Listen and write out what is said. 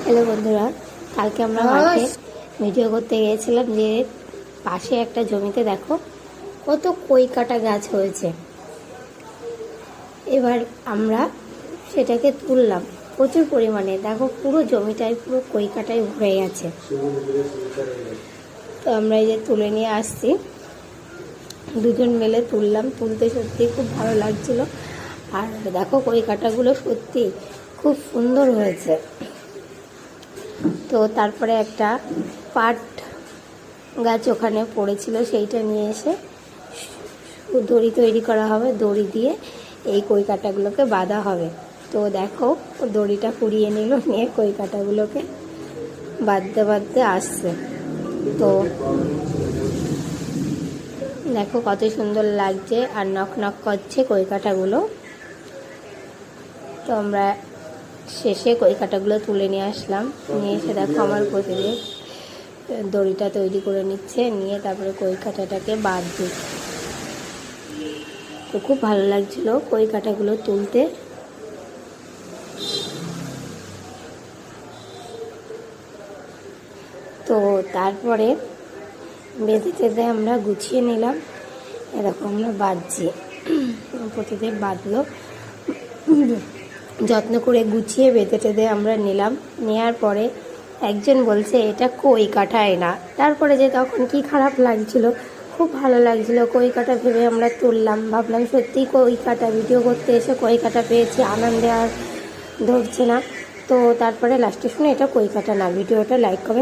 Hello বন্ধুরা, কালকে আমরা মাঠে ভিডিও করতে গিয়েছিলাম যে পাশে একটা জমিতে দেখো কত কই কাটা গাছ হয়েছে। এবার আমরা সেটাকে তুললাম প্রচুর পরিমাণে। দেখো পুরো জমিটাই পুরো কই কাটায় ভরে গেছে। তো আমরা এই যে তুলে নিয়ে আসছি, দুজন মিলে তুললাম। তুলতে সত্যি খুব ভালো লাগছিল। আর দেখো কই কাটাগুলো সত্যি খুব সুন্দর হয়েছে। তো তারপরে একটা পাট গাছ ওখানে পড়েছিল, সেইটা নিয়ে এসে দড়ি তৈরি করা হবে। দড়ি দিয়ে এই কই কাটাগুলোকে বাঁধা হবে। তো দেখো দড়িটা কুড়িয়ে নিল, নিয়ে কই কাটাগুলোকে বাঁধতে বাঁধতে আসছে। তো দেখো কত সুন্দর লাগছে আর নক নক করছে কই কাটাগুলো। তো আমরা শেষে কই কাটাগুলো তুলে নিয়ে আসলাম। নিয়ে এসে দেখো আমার প্রতিদিন দড়িটা তৈরি করে নিচ্ছে, নিয়ে তারপরে কই কাটাটাকে বাঁধবে। তো খুব ভালো লাগছিল কই কাটাগুলো তুলতে। তো তারপরে বেঁধে টেঁধে আমরা গুছিয়ে নিলাম। এরকম আমরা বাঁধছি, প্রতিদিন বাঁধলো যত্ন করে গুছিয়ে বেঁধে টেঁধে আমরা নিলাম। নেওয়ার পরে একজন বলছে এটা কই কাটায় না। তারপরে যে তখন কি খারাপ লাগছিল, খুব ভালো লাগছিল। কই কাটা ভেবে আমরা তুললাম, ভাবলাম সত্যিই কই কাটা। ভিডিও করতে এসে কই কাটা পেয়েছি, আনন্দে আর ধরছে না। তো তারপরে লাস্টে শুনে এটা কই কাটা না। ভিডিওটা লাইক কমেন্ট